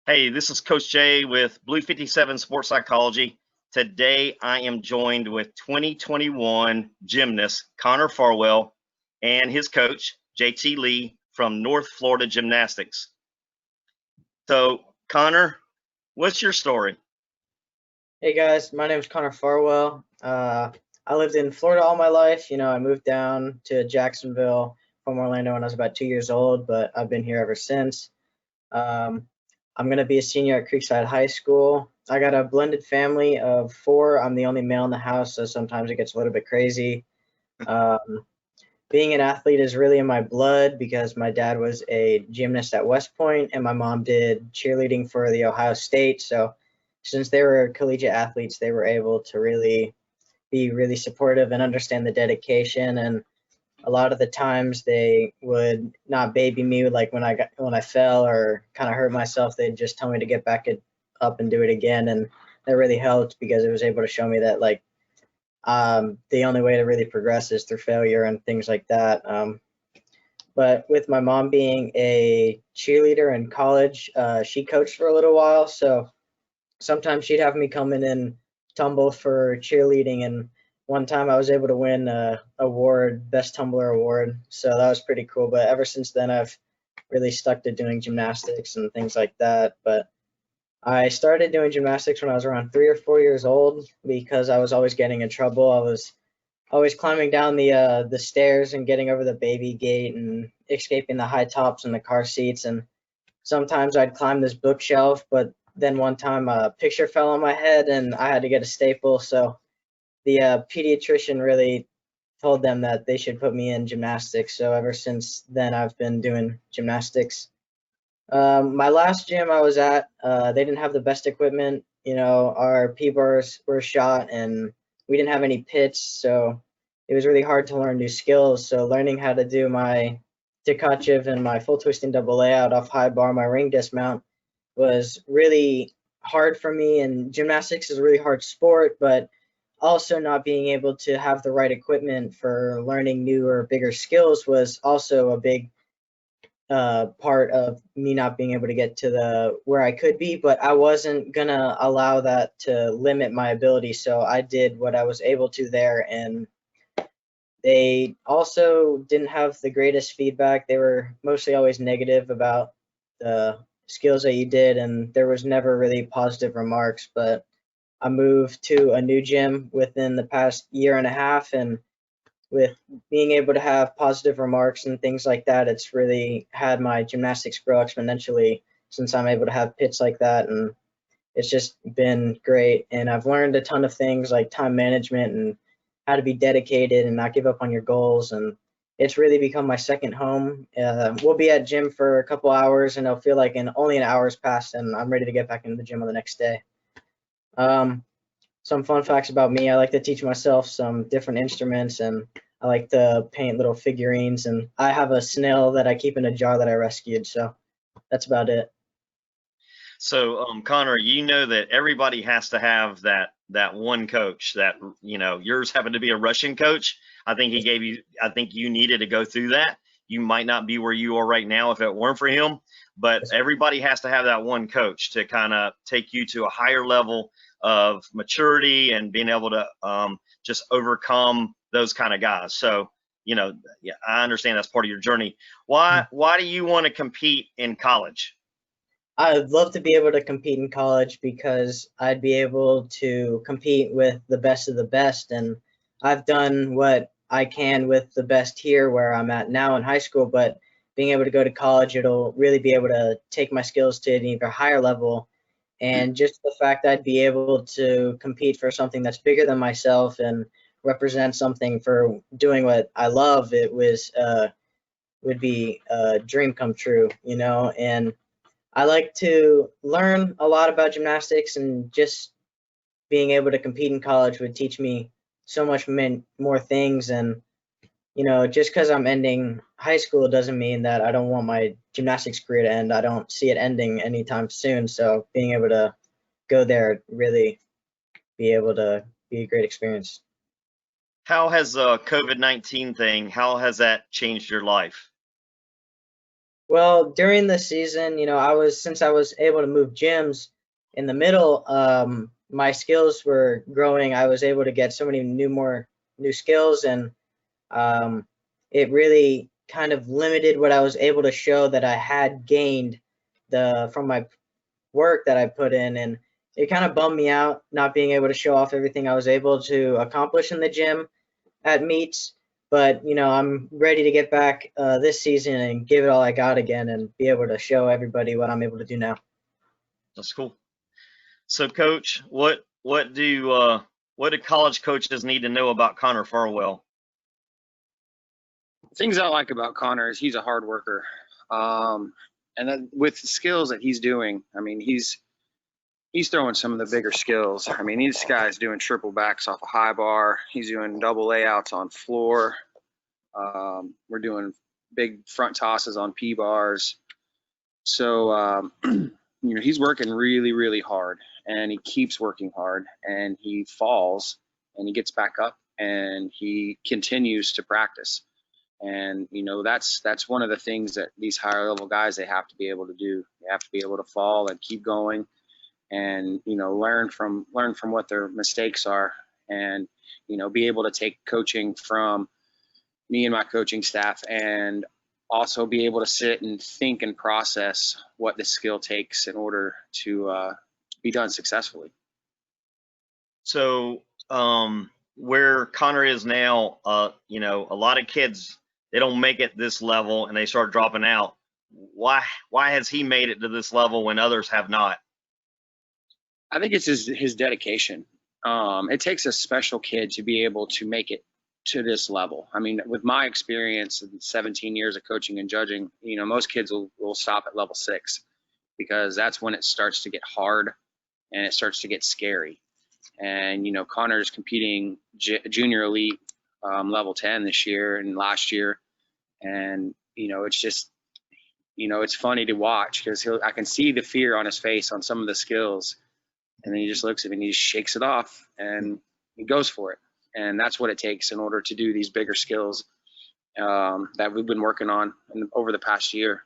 Hey, this is Coach Jay with Blue 57 Sports Psychology. Today I am joined with 2021 gymnast Connor Farwell and his coach, JT Lee from North Florida Gymnastics. So, Connor, what's your story? Hey guys, my name is Connor Farwell. I lived in Florida all my life. I moved down to Jacksonville from Orlando when I was about 2 years old, but I've been here ever since. Um, I'm going to be a senior at Creekside High School. I got a blended family of four. I'm the only male in the house, so sometimes it gets a little bit crazy. Um, Being an athlete is really in my blood because my dad was a gymnast at West Point and my mom did cheerleading for the Ohio State. So since they were collegiate athletes, they were able to really be really supportive and understand the dedication. And a lot of the times they would not baby me like when I fell or kind of hurt myself. They'd just tell me to get back up and do it again. And that really helped because it was able to show me that the only way to really progress is through failure and things like that. But with my mom being a cheerleader in college, she coached for a little while, so sometimes she'd have me come in and tumble for cheerleading. And one time I was able to win a award, best tumbler award, so that was pretty cool. But ever since then, I've really stuck to doing gymnastics and things like that. But I started doing gymnastics when I was around 3 or 4 years old because I was always getting in trouble. I was always climbing down the stairs and getting over the baby gate and escaping the high tops and the car seats. And sometimes I'd climb this bookshelf, but then one time a picture fell on my head and I had to get a staple. So the pediatrician really told them that they should put me in gymnastics. So ever since then, I've been doing gymnastics. My last gym I was at, they didn't have the best equipment. Our P bars were shot and we didn't have any pits, so it was really hard to learn new skills. So learning how to do my Tkachev and my full twisting double layout off high bar, my ring dismount, was really hard for me. And gymnastics is a really hard sport, but also not being able to have the right equipment for learning new or bigger skills was also a big part of me not being able to get to the where I could be, but I wasn't gonna allow that to limit my ability. So I did what I was able to there, and they also didn't have the greatest feedback. They were mostly always negative about the skills that you did, and there was never really positive remarks. But I moved to a new gym within the past year and a half, and with being able to have positive remarks and things like that, it's really had my gymnastics grow exponentially since I'm able to have pits like that. And it's just been great. And I've learned a ton of things like time management and how to be dedicated and not give up on your goals. And it's really become my second home. We'll be at gym for a couple hours and it'll feel like only an hour's passed and I'm ready to get back into the gym on the next day. Um, some fun facts about me: I like to teach myself some different instruments and I like to paint little figurines. And I have a snail that I keep in a jar that I rescued. So that's about it. So, Connor, you know that everybody has to have that one coach that yours happened to be a Russian coach. I think he gave you. I think you needed to go through that. You might not be where you are right now if it weren't for him, but everybody has to have that one coach to kind of take you to a higher level of maturity and being able to just overcome those kind of guys. So, yeah, I understand that's part of your journey. Why do you want to compete in college? I'd love to be able to compete in college because I'd be able to compete with the best of the best. And I've done what I can with the best here where I'm at now in high school, but being able to go to college, it'll really be able to take my skills to an even higher level. And just the fact I'd be able to compete for something that's bigger than myself and represent something for doing what I love, it would be a dream come true. And I like to learn a lot about gymnastics, and just being able to compete in college would teach me so much more things. And just because I'm ending high school doesn't mean that I don't want my gymnastics career to end. I don't see it ending anytime soon. So being able to go there really be able to be a great experience. How has COVID-19 thing, how has that changed your life? Well, during the season, since I was able to move gyms in the middle, my skills were growing. I was able to get so many more new skills, and um, it really kind of limited what I was able to show that I had gained from my work that I put in, and it kind of bummed me out not being able to show off everything I was able to accomplish in the gym at meets. But I'm ready to get back this season and give it all I got again, and be able to show everybody what I'm able to do now. That's cool. So, Coach, what do college coaches need to know about Connor Farwell? Things I like about Connor is he's a hard worker. And then with the skills that he's doing, I mean, he's throwing some of the bigger skills. I mean, this guy's doing triple backs off a high bar. He's doing double layouts on floor. We're doing big front tosses on P bars. So, he's working really, really hard, and he keeps working hard, and he falls, and he gets back up, and he continues to practice. And that's one of the things that these higher level guys, they have to be able to do. They have to be able to fall and keep going, and learn from what their mistakes are, and be able to take coaching from me and my coaching staff, and also be able to sit and think and process what the skill takes in order to be done successfully. So, where Connor is now, a lot of kids, they don't make it this level and they start dropping out. Why has he made it to this level when others have not? I think it's his dedication. It takes a special kid to be able to make it to this level. I mean, with my experience in 17 years of coaching and judging, most kids will stop at level 6, because that's when it starts to get hard and it starts to get scary. And Connor's competing junior elite level 10 this year and last year, and it's just it's funny to watch, because I can see the fear on his face on some of the skills, and then he just looks at me and he just shakes it off and he goes for it. And that's what it takes in order to do these bigger skills that we've been working on over the past year.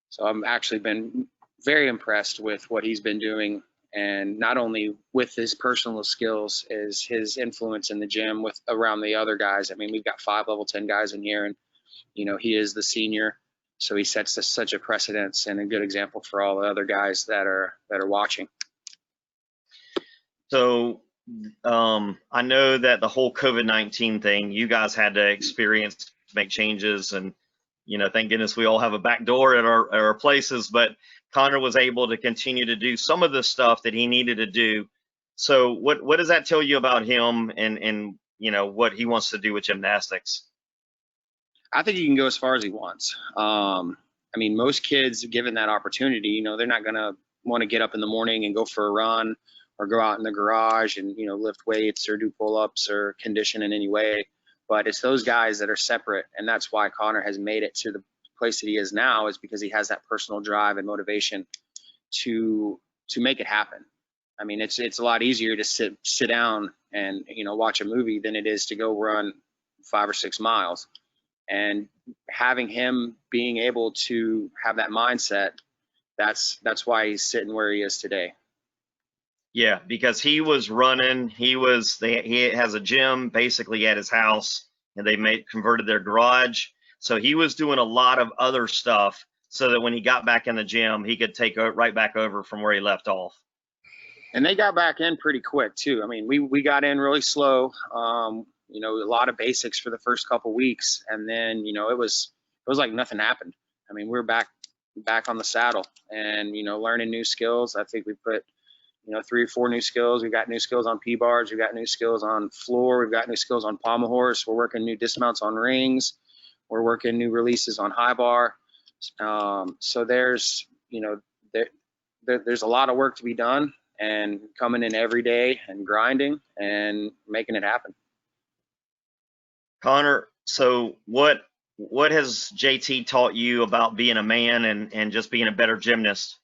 So I've actually been very impressed with what he's been doing, and not only with his personal skills, is his influence in the gym with around the other guys. I mean, we've got 5 level 10 guys in here, and he is the senior, so he sets such a precedence and a good example for all the other guys that are watching. So, I know that the whole COVID-19 thing, you guys had to experience, make changes, and thank goodness we all have a back door at our places. But Connor was able to continue to do some of the stuff that he needed to do. So, what does that tell you about him, and what he wants to do with gymnastics? I think he can go as far as he wants. I mean, most kids, given that opportunity, they're not going to want to get up in the morning and go for a run, or go out in the garage and lift weights or do pull-ups or condition in any way. But it's those guys that are separate, and that's why Connor has made it to the place that he is now, is because he has that personal drive and motivation to make it happen. I mean, it's a lot easier to sit down and watch a movie than it is to go run 5 or 6 miles. And having him being able to have that mindset, that's why he's sitting where he is today. Yeah, because he was running. He has a gym basically at his house, and they converted their garage. So he was doing a lot of other stuff, so that when he got back in the gym, he could take right back over from where he left off. And they got back in pretty quick too. I mean, we got in really slow. A lot of basics for the first couple weeks, and then it was like nothing happened. I mean, we're back on the saddle, and learning new skills. I think we put 3 or 4 new skills. We've got new skills on P bars. We've got new skills on floor. We've got new skills on pommel horse. We're working new dismounts on rings. We're working new releases on high bar. So there's there's a lot of work to be done, and coming in every day and grinding and making it happen. Connor, so what has JT taught you about being a man and just being a better gymnast?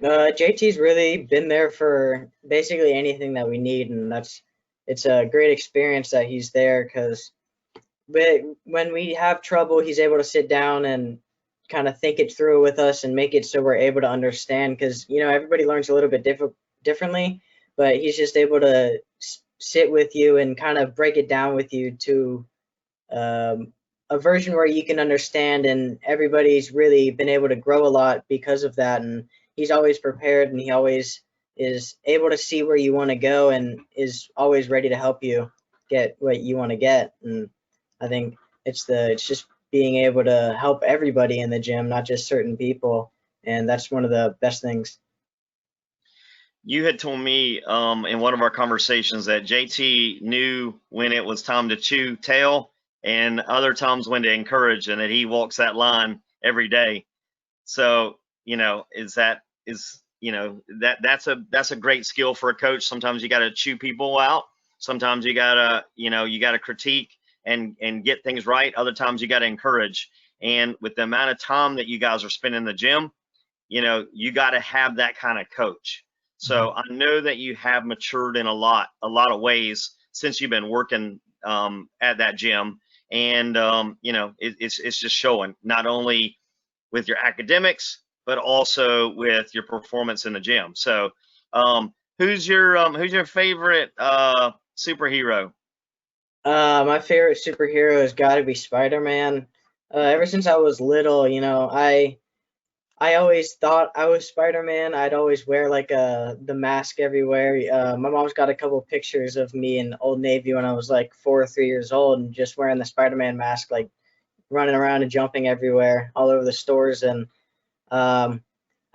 JT's really been there for basically anything that we need, and it's a great experience that he's there, because but when we have trouble, he's able to sit down and kind of think it through with us and make it so we're able to understand. Because everybody learns a little bit differently, but he's just able to sit with you and kind of break it down with you to a version where you can understand. And everybody's really been able to grow a lot because of that. And he's always prepared, and he always is able to see where you want to go and is always ready to help you get what you want to get. And I think it's just being able to help everybody in the gym, not just certain people. And that's one of the best things. You had told me in one of our conversations that JT knew when it was time to chew tail and other times when to encourage, and that he walks that line every day. So, that's a great skill for a coach. Sometimes you got to chew people out. Sometimes you gotta, you gotta critique and get things right. Other times you got to encourage. And with the amount of time that you guys are spending in the gym, you got to have that kind of coach. So I know that you have matured in a lot of ways since you've been working at that gym. And it's just showing, not only with your academics, but also with your performance in the gym. So who's your favorite superhero? My favorite superhero has got to be Spider-Man. Ever since I was little, I always thought I was Spider-Man. I'd always wear like the mask everywhere. My mom's got a couple pictures of me in Old Navy when I was like 4 or 3 years old, and just wearing the Spider-Man mask, like running around and jumping everywhere, all over the stores. And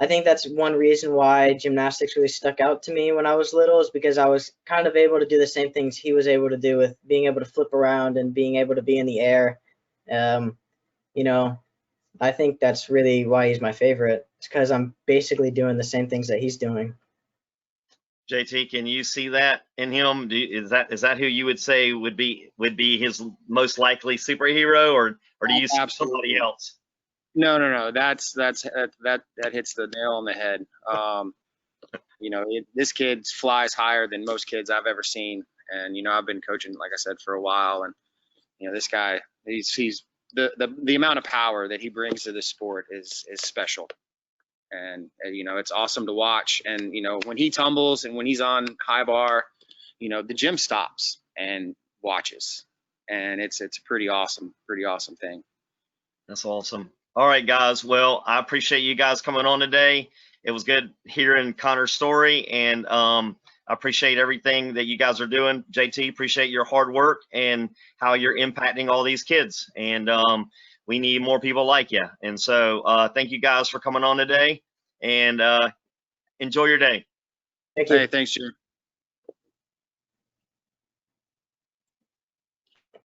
I think that's one reason why gymnastics really stuck out to me when I was little, is because I was kind of able to do the same things he was able to do, with being able to flip around and being able to be in the air. Um, you know, I think that's really why he's my favorite. It's because I'm basically doing the same things that he's doing. JT, can you see that in him? Is that who you would say would be his most likely superhero, or do you see somebody else? No. That hits the nail on the head. This kid flies higher than most kids I've ever seen, and I've been coaching, like I said, for a while, and this guy, he's the amount of power that he brings to this sport is special, and it's awesome to watch. And when he tumbles and when he's on high bar, the gym stops and watches, and it's a pretty awesome thing. That's awesome. All right, guys. Well, I appreciate you guys coming on today. It was good hearing Connor's story, and I appreciate everything that you guys are doing. JT, appreciate your hard work and how you're impacting all these kids. And we need more people like you. And so thank you guys for coming on today, and enjoy your day. Thank you. Hey, thanks, Jim.